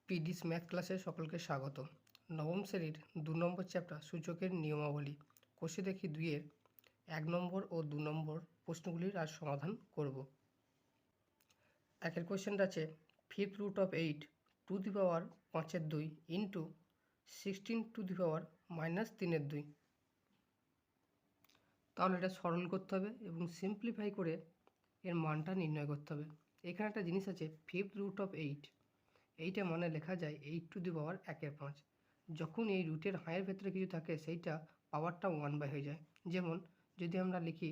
পিডিস math ক্লাসে সকলকে স্বাগত। নবম শ্রেণীর 2 নম্বর চ্যাপ্টার সূচকের নিয়মাবলী কষে দেখি 2-এর 1 নম্বর ও 2 নম্বর প্রশ্নগুলির আজ সমাধান করব। একের কোয়েশ্চেনটা আছে 5th root of 8 to the power 5/2 into 16 to the power -3/2। তাহলে এটা সরল করতে হবে এবং সিম্পলিফাই করে এর মানটা নির্ণয় করতে হবে। এখানে একটা জিনিস আছে 5th root of 8, এইটা মানে লেখা যায় 8 টু দি পাওয়ার 1/5। যখন এই রুটের হায়ের ভেতরে কিছু থাকে সেইটা পাওয়ারটা 1 হয়ে যায়। যেমন যদি আমরা লিখি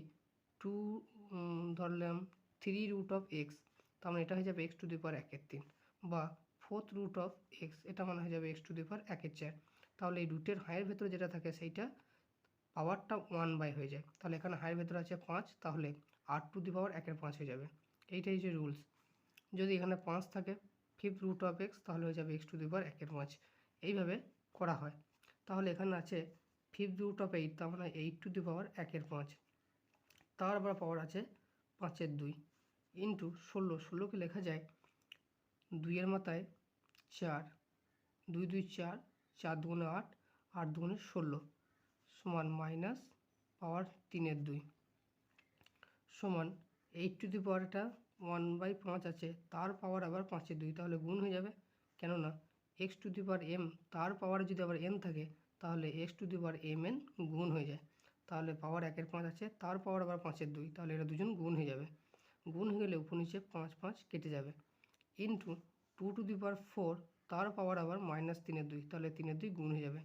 ধরলাম 3 root of x, তার মানে এটা হয়ে যাবে x টু দি পাওয়ার 1/3, বা 4th root of x, এটা মানে হয়ে যাবে x টু দি পাওয়ার 1/4। তাহলে এই রুটের হায়ের ভেতরে যেটা থাকে সেইটা পাওয়ারটা 1 হয়ে যায়। তাহলে এখানে হায়ের ভেতরে আছে 5, তাহলে 8 টু দি পাওয়ার 1/5 হয়ে যাবে। এইটাই হচ্ছে রুলস। যদি এখানে 5 থাকে 5th root of x, তাহলে হয়ে যাবে x টু দি পাওয়ার 1/5। এইভাবে করা হয়। তাহলে এখানে আছে 5th root of 8, তার মানে 8 টু দি পাওয়ার 1/5, তার আবার পাওয়ার আছে 5/2 ইন্টু 16কে লেখা যায় 2-এর মাথায় 4, 2 2 4, 4 2 8, 8 2 16 সমান মাইনাস পাওয়ার 3/2 সমান 8 টু দি পাওয়ারটা 1/5 আছে, তার পাওয়ার আবার 5/2, তাহলে গুণ হয়ে যাবে। কেননা x to the power m, তার পাওয়ারে যদি আবার n থাকে তাহলে x to the power mn গুণ হয়ে যায়। তাহলে পাওয়ার 1/5 আছে, তার পাওয়ার আবার 5/2, তাহলে এরা দুজন গুণ হয়ে যাবে। গুণ হয়ে গেলে উপর নিচে 5 5 কেটে যাবে। ইন্টু 2 টু দি পাওয়ার 4, তার পাওয়ার আবার -3/2, তাহলে 3/2 গুণ হয়ে যাবে।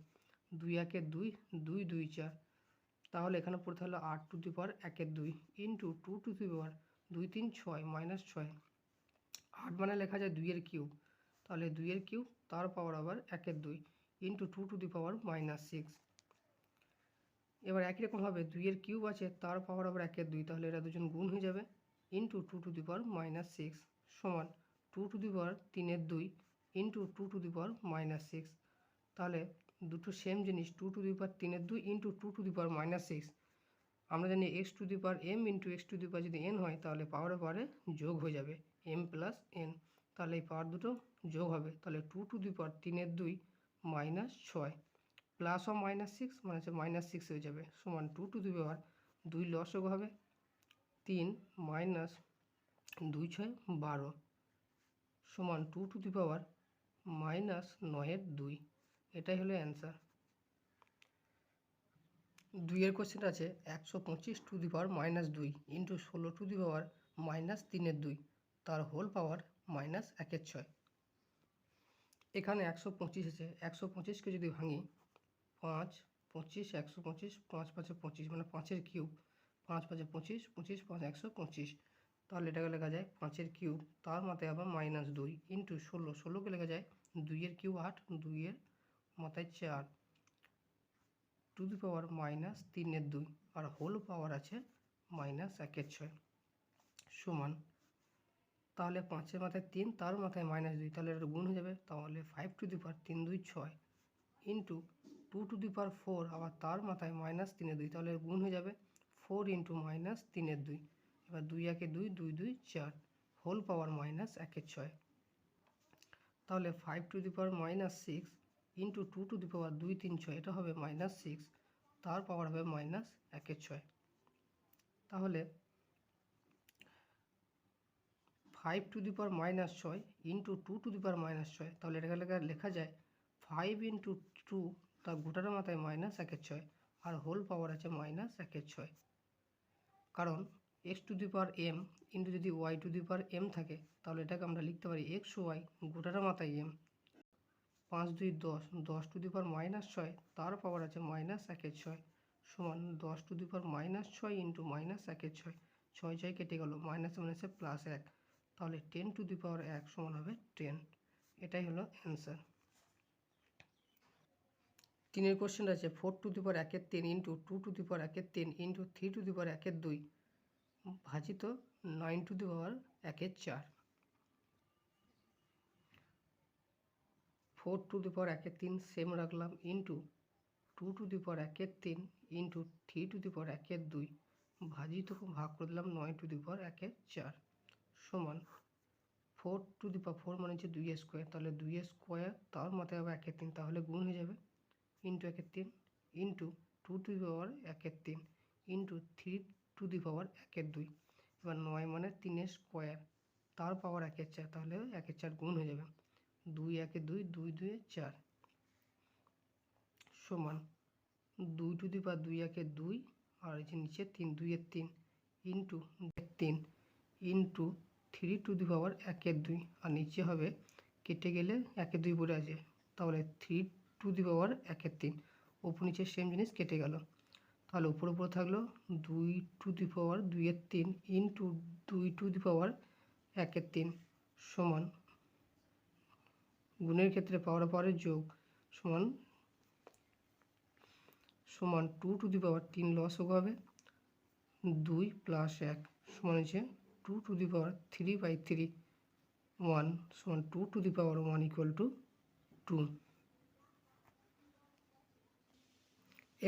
2 1 2, 2 2 4, তাহলে এখানে পড়তে হলো 8 to the power 1/2 into 2 to the power 2 3 6 -6। 8 মানে লেখা যায় 2-এর কিউব, তাহলে 2-এর কিউব তার পাওয়ার আবার 1/2 ইন্টু 2 টু দি পাওয়ার -6। এবার একই রকমভাবে 2-এর কিউব আছে, তার পাওয়ার আবার 1/2, তাহলে এরা দুজন গুণ হয়ে যাবে। ইন্টু 2 টু দি পাওয়ার -6 সমান 2 to the power 3/2 into 2 to the power -6। তাহলে দুটো সেম জিনিস, 2 to the power 3/2 into 2 to the power -6। আমরা জানি x to the power m into x to the power যদি n হয় তাহলে পাওয়ারে পাওয়ারে যোগ হয়ে যাবে m প্লাস n, তাহলে এই পাওয়ার দুটো যোগ হবে। তাহলে 2 টু দি পাওয়ার 3/2 -6 প্লাস ও -6 মানে হচ্ছে -6 হয়ে যাবে, সমান 2 টু দি পাওয়ার 2 লসগু হবে 3 মাইনাস 2 6 12 সমান 2 টু দি পাওয়ার -9/2। এটাই হলো অ্যান্সার। 2-এর কোশ্চেন আছে 125 to the power -2 into 16 to the power -3/2, তার হোল পাওয়ার -1/6। এখানে 125 আছে, 125কে যদি ভাঙি 5 25 125, 5 5 25, মানে 5-এর কিউব, 5 5 25, 25 5 125, তাহলে এটাকে লেখা যায় 5-এর কিউব, তার মাথায় আবার -2 ইন্টু 16কে লেখা যায় 2-এর কিউব 8, 2-এর মাথায় 4 to the power -3/2, R whole পাওয়ার আছে -1/6 সমান, তাহলে 5-এর মাথায় 3, তার মাথায় -2, তাহলে এটা গুণ হয়ে যাবে। তাহলে 5 to the power 3 2 6 into 2 to the power 4, আবার তার মাথায় -3/2, তাহলে গুণ হয়ে যাবে 4 ইন্টু -3/2। এবার 2 1 2, 2 2 4, হোল পাওয়ার -1/6। তাহলে 5 to the power -6 into 2 to the power 2 3 6, এটা হবে -6, তার পাওয়ার হবে -1/6। তাহলে 5 to the power -6 into 2 to the power -6, তাহলে এটাকে লেখা যায় 5 ইন্টু 2, তার গোটার মাথায় -1/6, আর হোল পাওয়ার আছে -1/6। কারণ x to the power m into যদি y two the power m থাকে তাহলে এটাকে আমরা লিখতে পারি x y গোটার মাথায় m। 5 2 10, 10 টু দি পাওয়ার -6, তার পাওয়ার আছে -1/6 সমান 10 টু দি পাওয়ার -6 ইন্টু -1/6, 6 6 কেটে গেল, মাইনাস মাইনাসে +1, তাহলে 10 টু দি পাওয়ার 1 সমান হবে 10। এটাই হলো অ্যান্সার। 3-এর কোশ্চেন আছে 4 to the power 1/3 into 2 to the power 1/3 into 3 to the power 1/2 ভাজিত 9 to the power 1/4। 4 to the power 1/3 same রাখলাম into 2 to the power 1/3 into 3 to the power 1/2 ভাজিত ভাগ করে দিলাম 9 টু দি পাওয়ার 1/4 সমান 4 মানে হচ্ছে 2 স্কোয়ার, তাহলে 2 স্কোয়ার তার মাথায় আবার 1/3, তাহলে গুণ হয়ে যাবে ইন্টু 1/3 ইন্টু 2 ইন্টু 3 এবার 9 মানে 3 স্কোয়ার তার পাওয়ার 1/4, তাহলে 1/4 গুণ হয়ে যাবে 2 1 2 2 2 4 সমান 2 2 1 2 আর এই যে নিচে 3 2 3 ইন্টু 3 ইন্টু 3 1 2 আর নিচে হবে কেটে গেলে 1 2 পড়ে আছে, তাহলে 3 1 3 ওপর নিচে সেম জিনিস কেটে গেল, তাহলে উপর থাকলো 2 2 3 ইন্টু 2 1 3 সমান গুণের ক্ষেত্রে পাওয়ারের যোগ সমান 2 3 লসও হবে 2 প্লাস 1 সমান হচ্ছে 2 3/3 1 সমান 2 1 ইকুয়াল টু 2।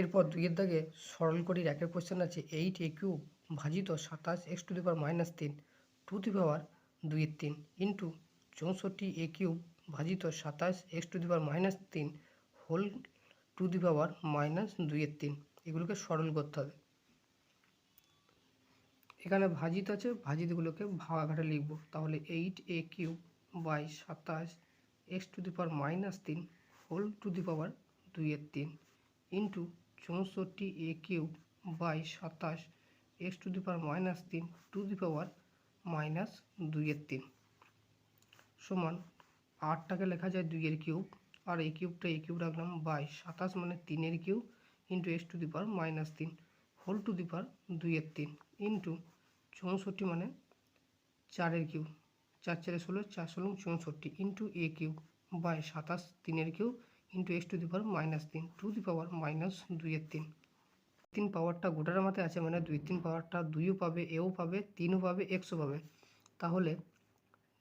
এরপর 2 এর দাগে সরল করির একের কোশ্চেন আছে 8a³ ভাজিত 27x⁻³ 2 ইন্টু 64a³ ভাজিত 27x⁻³ হোল 2 এগুলোকে সরল করতে হবে। এখানে ভাজিত আছে, ভাজিতগুলোকে ভাগাঘাটে লিখব, তাহলে 8a³ by 27x⁻³ whole 2 into 64a³ by 27x⁻³ সমান 8টাকে লেখা যায় 2 কিউব আর এই কিউবটা এই কিউব রাখলাম বাই 27 মানে 3 cube into x⁻³ whole 2 into 64 মানে 4 cube 4 4 16 4 16 64 into a cube by 27 3 cube into x⁻³ 3 পাওয়ারটা গোটার মাথায় আছে, মানে 2 3 পাওয়ারটা 2ও পাবে, এও পাবে, 3ও পাবে, xও পাবে, তাহলে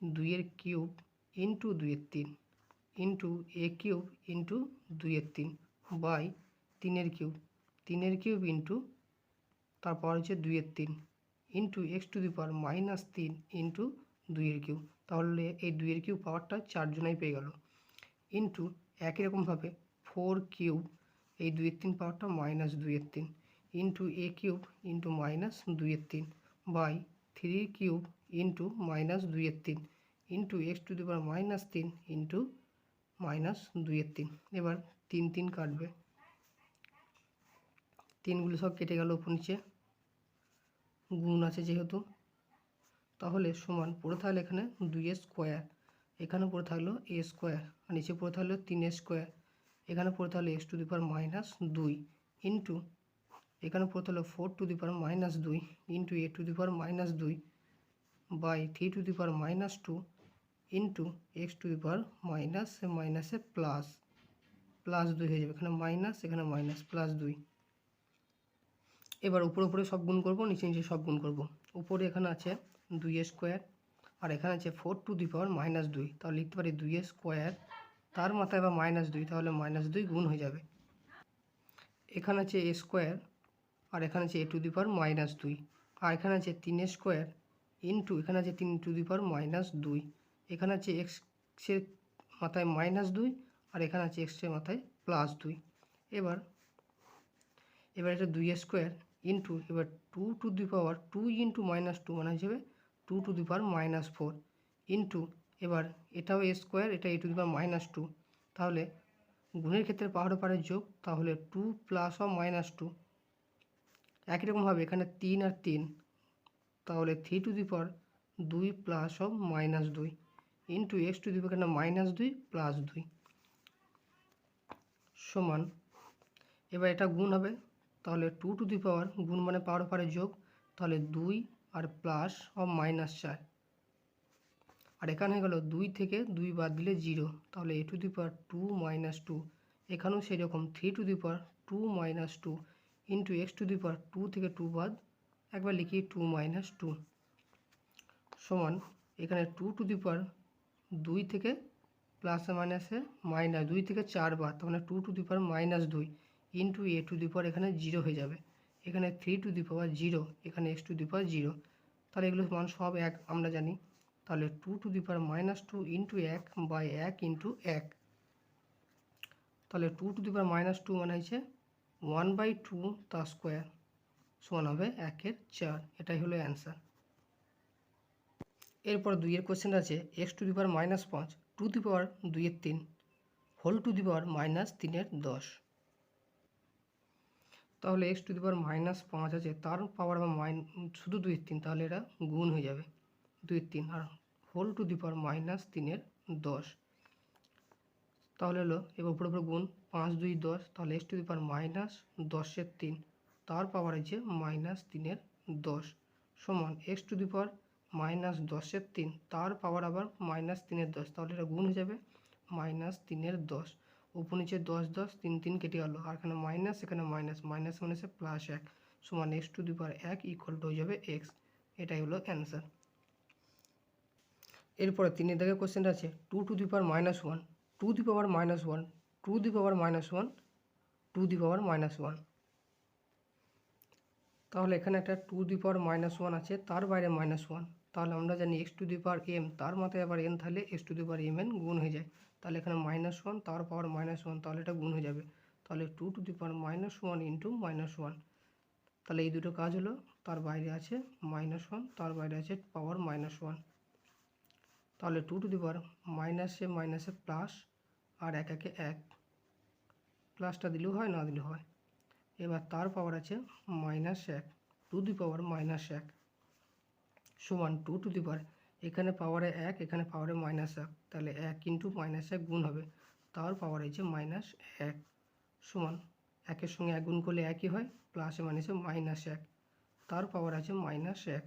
2 cube into 2 into a cube into 2 by 3 cube into তারপর হচ্ছে 2 ইন্টু x⁻³ ইন্টু 2 কিউব, তাহলে এই 2 কিউব পাওয়ারটা 4 জনাই পেয়ে গেল ইন্টু একই রকমভাবে 4 কিউব এই 2 3 পাওয়ারটা -2 into a cube into -2 by 3 cube into -2 into x⁻³ into -2 এবার 3 3 কাটবে, 3গুলো সব কেটে গেল, উপর নিচে গুণ আছে যেহেতু, তাহলে সমান পড়ে থাকলে এখানে 2 স্কোয়ার, এখানে পড়ে থাকলো a স্কোয়ার আর নিচে পড়ে থাকলো 3 স্কোয়ার, এখানে পড়ে থাকলো x⁻² ইন্টু এখানে পড়ে থাকলো 4⁻² into a⁻² by 3⁻² into x⁻± plus 2 হয়ে যাবে, এখানে মাইনাস এখানে মাইনাস +2। এবার উপরে সব গুণ করব, নিচে সব গুণ করব। উপরে এখানে আছে 2 স্কোয়ার আর এখানে আছে 4⁻², তাহলে লিখতে পারি 2 স্কোয়ার তার মাথায় আবার -2, তাহলে -2 গুণ হয়ে যাবে। এখানে আছে a স্কোয়ার আর এখানে আছে a⁻² আর এখানে আছে 3 স্কোয়ার ইন্টু এখানে আছে 3⁻², এখানে আছে এক্সের মাথায় -2 আর এখানে আছে এক্সের মাথায় +2। এবার এটা 2 স্কোয়ার ইন্টু এবার 2 ইন্টু -2 মানে হিসেবে 2⁻⁻4 ইন্টু এবার এটাও a স্কোয়ার, এটা a⁻², তাহলে গুণের ক্ষেত্রে পাওয়ারের যোগ, তাহলে 2 প্লাস অফ -2 একই রকমভাবে এখানে 3 আর 3, তাহলে 3⁻² প্লাস অফ -2 ইন্টু এখানে -2 প্লাস 2 সমান, এবার এটা গুণ হবে, তাহলে 2 গুণ মানে পাওয়ারের যোগ, তাহলে 2 আর প্লাস অফ -4 আর এখানে হয়ে গেল 2 থেকে 2 বাদ দিলে 0, তাহলে a⁻² -2 এখানেও সেই রকম 3⁻² -2 ইন্টু x⁻² থেকে 2 বাদ একবার লিখি 2 - 2 সমান এখানে 2 থেকে প্লাসে মাইনাসে -2 থেকে 4 বাদ, তাহলে 2 ইন্টু a⁻, এখানে 0 হয়ে যাবে, এখানে 3 0 এখানে x⁻0, তাহলে এগুলো মান সব এক আমরা জানি, তাহলে 2⁻² ইন্টু 1 বাই 1 ইন্টু 1। তাহলে 2⁻² মানে হচ্ছে 1/2 তার স্কোয়ার সমান হবে 1/4। এটাই হলো অ্যান্সার। এরপর 2-এর কোশ্চেন আছে x⁻৫ 2⁻2/3 হোল টু দি পাওয়ার -3/10। তাহলে x⁻৫ আছে তার পাওয়ার আবার শুধু 2/3, তাহলে এটা গুণ হয়ে যাবে 2/3 আর হোল টু দি পাওয়ার -3/10। তাহলে হলো এবার উপরে উপরে গুণ 5 2 10, তাহলে x⁻10/3 তার পাওয়ার আছে -3/10 সমান x⁻10/3 তার পাওয়ার আবার -3/10, তাহলে এটা গুণ হয়ে যাবে -3/10। উপর নিচে 10 10 3 3 কেটে গেল, আর এখানে মাইনাস এখানে মাইনাস, মাইনাস মানে +1 সমান x⁻1 ইকুয়াল টু হয়ে যাবে x। এটাই হলো অ্যান্সার। এরপরে 3-এর দাগের কোশ্চেনটা আছে 2⁻1 2⁻1 2⁻1 2⁻1। তাহলে এখানে একটা 2⁻1 আছে, তার বাইরে -1, তাহলে আমরা জানি x⁻m তার মাথায় আবার n থাকলে x⁻mn গুণ হয়ে যায়। তাহলে এখানে -1 তার পাওয়ার -1, তাহলে এটা গুণ হয়ে যাবে। তাহলে 2⁻1 ইন্টু -1, তাহলে এই দুটো কাজ হলো। তার বাইরে আছে -1, তার বাইরে আছে পাওয়ার -1, তাহলে 2⁻, মাইনাসে প্লাস আর 1 1 1, প্লাসটা দিলেও হয় না দিলেও হয়। এবার তার পাওয়ার আছে -1 2⁻1 সমান 2⁻, এখানে পাওয়ারে 1 এখানে পাওয়ারে -1, তাহলে 1 ইন্টু -1 গুণ হবে, তার পাওয়ার হচ্ছে -1 সমান 1-এর সঙ্গে 1 গুণ করলে 1ই হয়, প্লাসে মাইনাসে -1, তার পাওয়ার আছে -1।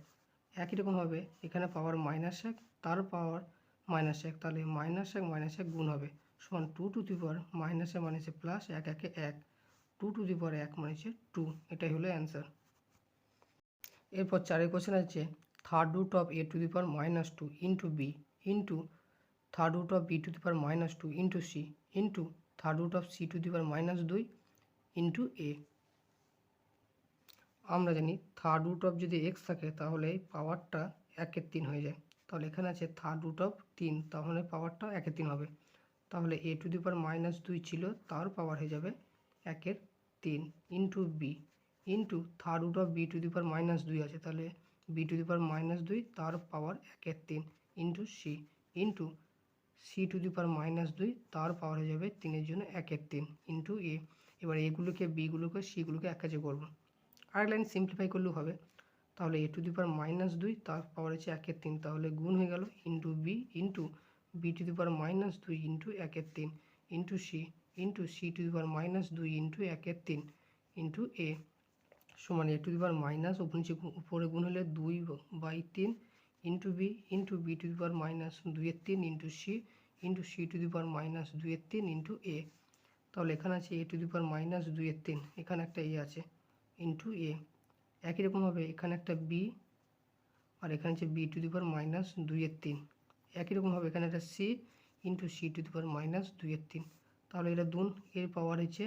একই রকমভাবে এখানে পাওয়ার -1 তার পাওয়ার -1, তাহলে -1 গুণ হবে সমান 2⁻, মাইনাসে প্লাস 1 1 1, 2⁻1 মানে হচ্ছে 2। এটাই হলো অ্যান্সার। এরপর 4-এর কোশ্চেন আছে a⁻² into b into b⁻² into c into c⁻² into a। আমরা জানি √, যদি x থাকে তাহলে পাওয়ারটা 1/3 হয়ে যায়। তাহলে এখানে আছে √3, তাহলে পাওয়ারটা 1/3 হবে। তাহলে a⁻² ছিল, তার পাওয়ার হয়ে যাবে 1/3 ইন্টু b ইন্টু √b⁻² আছে, তাহলে b⁻² তার পাওয়ার 1/3 ইন্টু c ইন্টু c⁻² তার পাওয়ার হয়ে যাবে 3-এর জন্য 1/3 ইন্টু a। এবার এগুলোকে বিগুলোকে সিগুলোকে এক কাজে করবো, আরেক লাইন সিম্পলিফাই করলেও হবে। তাহলে a⁻² তার পাওয়ার হচ্ছে 1/3, তাহলে গুণ হয়ে গেল into b into b⁻² into 1/3 into c into c⁻² into 1/3 into a সমান a⁻, উপরে গুণ হলে 2/3 into b into b⁻² into c into c⁻² into a। তাহলে এখানে আছে a⁻², এখানে একটা a আছে ইন্টু a। একই রকমভাবে এখানে একটা b আর এখানে আছে b⁻²। একই রকমভাবে এখানে একটা c ইন্টু c⁻²। তাহলে এটা গুণ, এর পাওয়ার হচ্ছে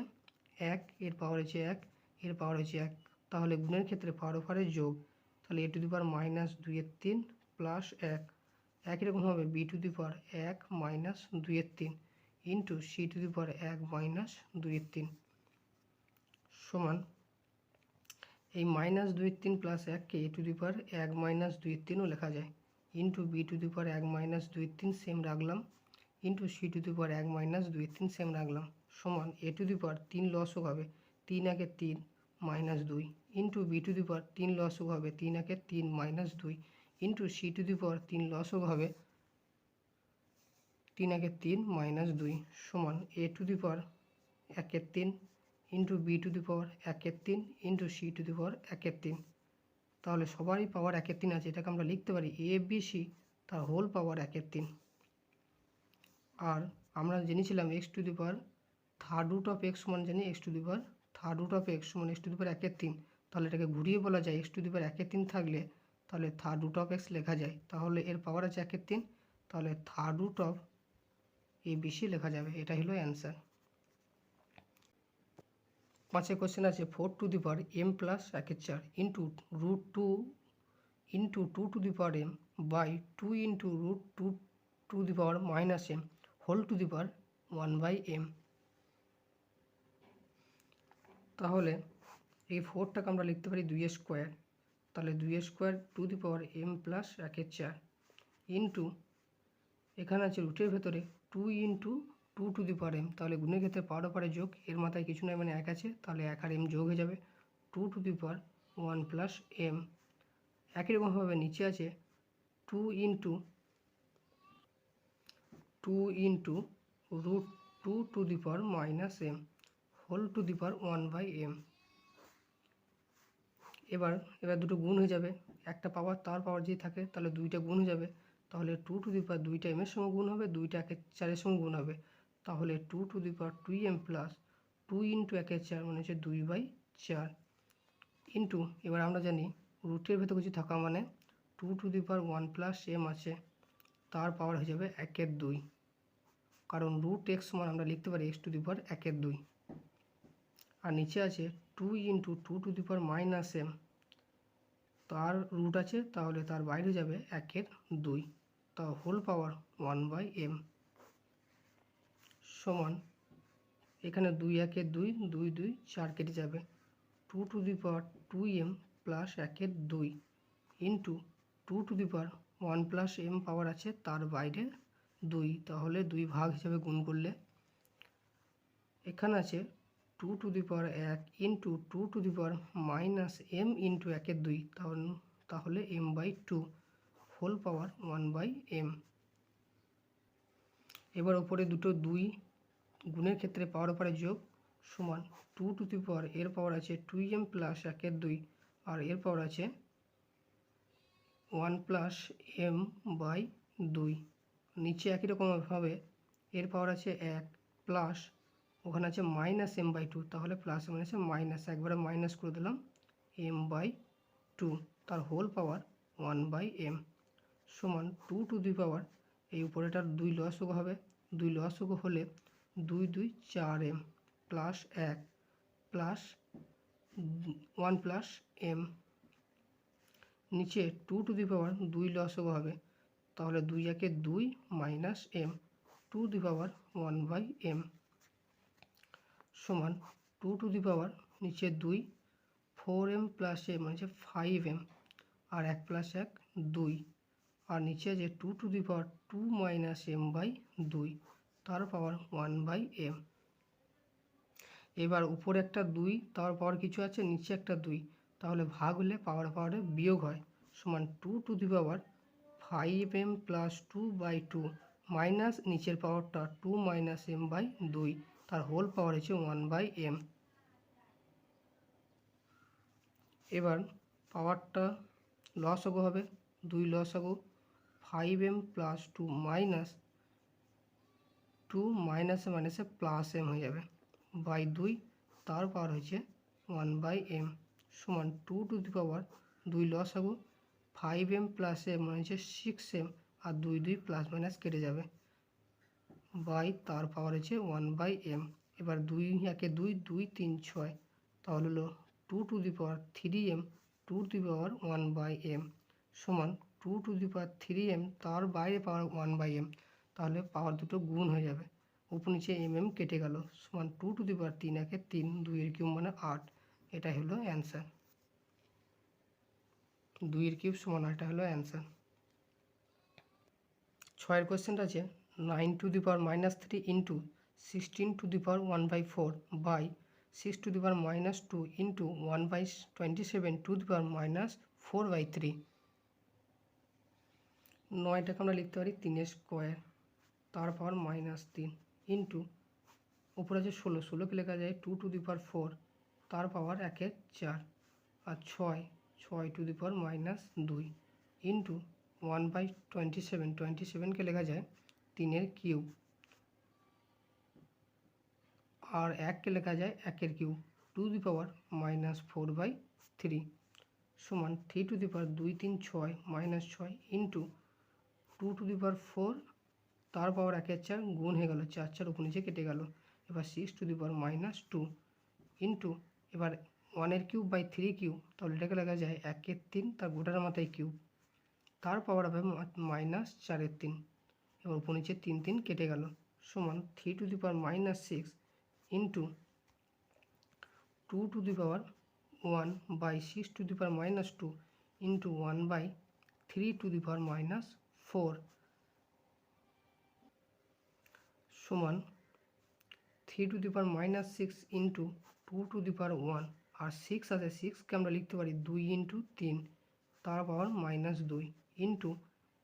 1, এর পাওয়ার হচ্ছে 1, এর পাওয়ার হচ্ছে 1, তাহলে গুণের ক্ষেত্রে পাওয়ারে যোগ, তাহলে a⁻² প্লাস 1। একই রকমভাবে b⁻1-2/3 ইন্টু c⁻1-2/3 সমান এই -2/3 প্লাস 1কে a⁻1-2/3ও লেখা যায় ইন্টু b⁻1-2/3 সেম রাখলাম ইন্টু c⁻1-2/3 সেম রাখলাম সমান a⁻3 লসও হবে 3 1 3 -2 ইন্টু b⁻3 লসও হবে 3 1 3 -2 ইন্টু c⁻3 লসও হবে 3 1 3 -2 সমান a⁻1/3 into b⁻1/3 into c⁻1/3। তাহলে সবারই পাওয়ার 1/3 আছে, এটাকে আমরা লিখতে পারি a b c তার হোল পাওয়ার 1/3। আর আমরা জেনেছিলাম x⁻√x সমান জানি x⁻√x সমান x⁻1/3, তাহলে এটাকে ঘুরিয়ে বলা যায় x⁻1/3 থাকলে তাহলে √x লেখা যায়, তাহলে এর পাওয়ার আছে 1/3, তাহলে √a b c লেখা যাবে। এটাই হলো অ্যান্সার। 5-এর কোশ্চেন আছে 4m + 1/4 into √2 into 2 to the power m by 2 into root 2 to the power minus m whole to the power 1 by m। তাহলে এই 4টাকে আমরা লিখতে পারি 2 স্কোয়ার, তাহলে 2 square two the power m plus 1/4 into এখানে আছে রুটের ভেতরে 2 into 2 to the power m, তাহলে গুণের ক্ষেত্রে পাওয়ার পারে যোগ, এর মাথায় কিছু নয় মানে 1 আছে, তাহলে 1 আর m যোগ হয়ে যাবে 2 to the power 1 plus m। একই রকমভাবে নিচে আছে 2 into root 2 to the power minus m whole to the power 1 by m। এবার দুটো গুণ হয়ে যাবে, একটা পাওয়ার তার পাওয়ার যদি থাকে তাহলে দুইটা গুণ হয়ে যাবে, তাহলে 2 টু দি পাওয়ার দুইটা m এর সঙ্গে গুণ হবে, দুইটা 1/4 সঙ্গে গুণ হবে, তাহলে 2 to the power 2m plus 2 into 1/4 মানে হচ্ছে 2/4 ইন্টু এবার আমরা জানি রুটের ভেতর কিছু থাকা মানে 2 to the power 1 plus m আছে, তার পাওয়ার হয়ে যাবে 1/2, কারণ রুট x সমান আমরা লিখতে পারি x টু দি পাওয়ার 1/2। আর নিচে আছে 2 into 2 to the power minus m, তার রুট আছে তাহলে তার বাইরে যাবে 1/2, তা হোল পাওয়ার 1 বাই m সমান এখানে 2 1 2 2 2 4 কেটে যাবে 2 to the power 2m plus 1/2 into 2 to the power 1 plus m পাওয়ার আছে তার বাইরে 2, তাহলে 2 ভাগ হিসাবে গুণ করলে এখানে আছে 2 to the power 1 into 2 to the power minus m into 1/2, তাহলে m by 2 whole power 1 by m। এবার ওপরে দুটো 2 গুণের ক্ষেত্রে পাওয়ার পারে যোগ সমান 2 টু দি পাওয়ার এর পাওয়ার আছে 2m প্লাস 1/2 আর এর পাওয়ার আছে 1 প্লাস m বাই 2। নিচে একই রকমভাবে এর পাওয়ার আছে 1 প্লাস ওখানে আছে মাইনাস m বাই 2, তাহলে প্লাস মানে আছে মাইনাস, একবারে মাইনাস করে দিলাম m বাই 2 তার হোল পাওয়ার 1 বাই m সমান 2 টু দি পাওয়ার এই উপরেটার 2 লসাগু হবে, 2 লসাগু হলে 2 2 4m plus 1 plus 1 plus m, নিচে 2 টু দি পাওয়ার 2 লসাগু হবে, তাহলে 2 1 2 minus m 2 the power 1 by m সমান 2 টু দি পাওয়ার নিচে 2 4m প্লাস m মানে 5m আর 1 প্লাস 1 2 আর নিচে আছে 2 to the power 2 minus m by 2 তার পাওয়ার 1 বাই m। এবার উপরে একটা 2 তার পাওয়ার কিছু আছে, নিচে একটা 2, তাহলে ভাগ হলে পাওয়ারে বিয়োগ হয় সমান 2 to the power 5m plus 2 by 2 minus নিচের পাওয়ারটা 2 মাইনাস m বাই 2 তার হোল পাওয়ার হচ্ছে 1 বাই m। এবার পাওয়ারটা লসাগু হবে, 2 লসাগু 5m প্লাস 2 মাইনাস 2 মাইনাসে মাইনাসে প্লাস m হয়ে যাবে বাই 2 তার পাওয়ার হচ্ছে 1 বাই m সমান 2 টু দি পাওয়ার 2 লসাগু 5m প্লাস m মানে হচ্ছে 6m আর 2 2 প্লাস মাইনাস কেটে যাবে বাই তার পাওয়ার হচ্ছে 1 বাই m। এবার 2 1 2 2 3 6, তাহলে হলো 2 to the power 3m 2 to the power 1 by m সমান 2 টু দি পাওয়ার 3m তার বাইরে পাওয়ার 1 বাই m, তাহলে পাওয়ার দুটো গুণ হয়ে যাবে, উপর নিচে mm কেটে গেল সমান 2 টু দি পাওয়ার 3 1 3 2 এর কিউব মানে 8, এটাই হলো অ্যান্সার। 2 এর কিউব সমান এটা হলো অ্যান্সার। 6 কোয়েশ্চেনটা আছে 9 to the power minus 3 into 16 to the power 1 by 4 by 6 to the power minus 2 into 1 by 27 to the power minus 4 by 3। 9টাকে আমরা লিখতে পারি 3 স্কোয়ার তার পাওয়ার মাইনাস 3 ইন্টু উপরে আছে 16, 16কে লেখা যায় 2 টু দি পাওয়ার 4 তার পাওয়ার 1/4 আর 6 to the power minus 2 into 1 by 27, 27কে লেখা যায় 3 কিউব আর 1কে লেখা যায় 1 cube to the power minus 4 by 3 সমান 3 to the power 2 3 6 minus 6 into 2 to the power 4 তার পাওয়ার 1/4 গুণ হয়ে গেল 4 4 উপর নিচে কেটে গেল, এবার 6 to the power minus 2 into এবার 1 কিউব বাই 3 কিউব, তাহলে এটাকে লেখা যায় 1 3 তার গোটার মাথায় কিউব, তার পাওয়ার হবে -4 এবং উপর নিচে 3 3 কেটে গেল, সমান 3 to the power -6 into 2 to the power 1 by 6 to the power -2 into 1 by 3 to the power -4 সমান 3 to the power -6 into 2 to the power 1, আর 6 আছে, 6কে আমরা লিখতে পারি 2 ইন্টু 3 তার পাওয়ার -2 ইন্টু,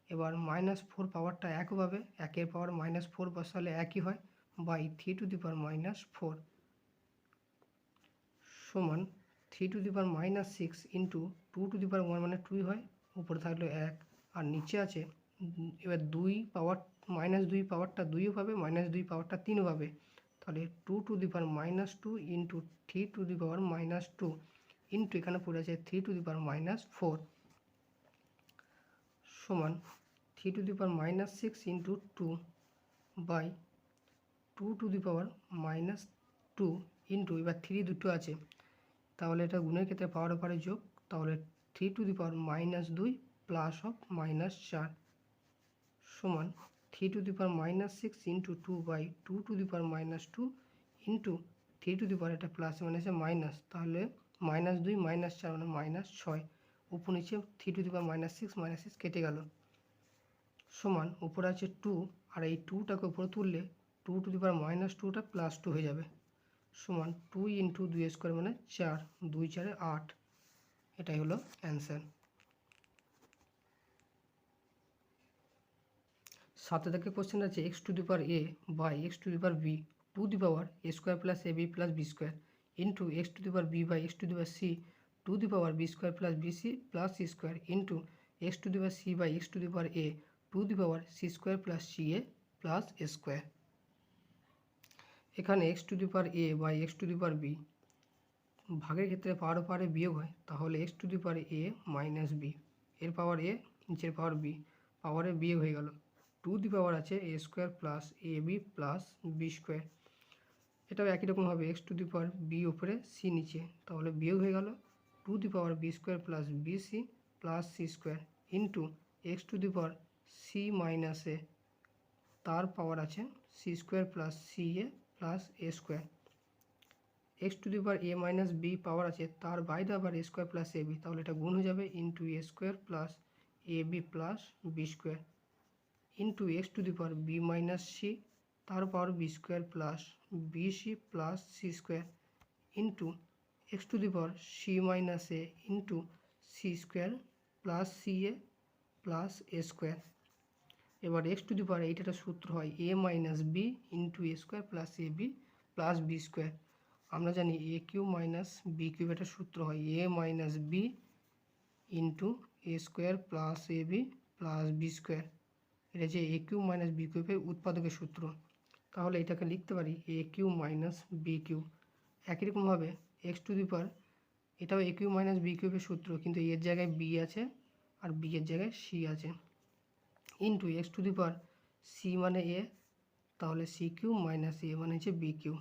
এবার -4 পাওয়ারটা একভাবে, একের পাওয়ার -4 বসালে একই হয়, বাই 3 টু দি পাওয়ার -4 সমান 3 to the power -6 into 2 to the power 1 মানে 2 হয়, উপরে থাকলো 1 আর নিচে আছে এবার 2 পাওয়ার -2 পাওয়ারটা 2ও পাবে, -2 পাওয়ারটা 3ও পাবে, তাহলে 2 to the power -2 into 3 to the power -2 into এখানে পড়ে আছে 3 টু দি পাওয়ার -4 সমান 3 to the power -6 into 2 by 2 to the power -2 into, এবার 3 দুটো আছে, তাহলে এটা গুণের ক্ষেত্রে পাওয়ার ওপরে যোগ, তাহলে 3 to the power -2 plus of -4 সমান 3 to the power -6 into 2 by 2 to the power -2 into 3 to the power, এটা প্লাস মানে আছে মাইনাস, তাহলে -2 -4 মানে -6, উপর নিচে 3 টু দি পাওয়ার -6 কেটে গেল, সমান উপরে আছে 2 আর এই 2টাকে উপরে তুললে 2 টু দি পাওয়ার -2টা +2 হয়ে যাবে, সমান 2 ইন্টু 2 স্কোয়ার মানে 4, 2 4 8, এটাই হলো অ্যান্সার। সাথে থেকে কোশ্চেন আছে x to the power a by x to the power b to the power a square plus ab plus b square into x to the power b by x to the power c to the power b square plus bc plus c square into x to the power c by x to the power a to the power c square plus ca plus a square. এখানে x to the power a by x to the power b ভাগের ক্ষেত্রে power পাওয়ারে বিয়োগ হয়, তাহলে x to the power a minus b, এর পাওয়ার a নিচের পাওয়ার b, পাওয়ারে বিয়োগ হয়ে গেল, টু দি পাওয়ার আছে a square plus ab plus b square, এটাও একই রকম হবে, x to the power b উপরে c নিচে, তাহলে বিয়োগ হয়ে গেল two the power b square plus bc plus c square into x to the power c minus a, তার পাওয়ার আছে c square plus ca plus a square, x to the power a minus b পাওয়ার আছে, তার বাইরে আবার a square plus ab, তাহলে এটা গুণ হয়ে যাবে into a square plus ab plus b square into x to the power b minus c, তার পাওয়ার b square plus bc plus c square into x to the power c minus a into c square plus ca plus a square. এবার x to the পাওয়ার এইটা সূত্র হয় a minus b into a square plus ab plus b square, আমরা জানি a cube minus b cube, এটা সূত্র হয় a minus b into a square plus ab plus b square, এটা যে a কিউব মাইনাস b কিউবের উৎপাদকের সূত্র, তাহলে এটাকে লিখতে পারি a cube minus b cube. একই রকমভাবে x টু দি পাওয়ার এটাও a কিউব মাইনাস b কিউবের সূত্র, কিন্তু এর জায়গায় b আছে আর b এর জায়গায় c আছে, into x to the power c মানে a, তাহলে c কিউব মাইনাস a মানে হচ্ছে b কিউব।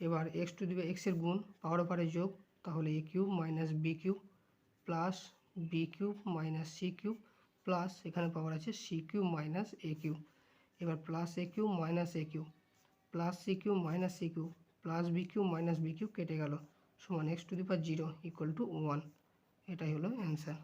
এবার x to the power x এর গুণ পাওয়ার ওপরে যোগ, তাহলে a cube minus b cube plus b cube minus c cube plus এখানে পাওয়ার আছে c cube minus a cube, এবার plus a cube minus a cube plus c cube minus c cube plus b cube minus b cube কেটে গেল, সমান x to the power 0 equal to 1, এটাই হলো answer.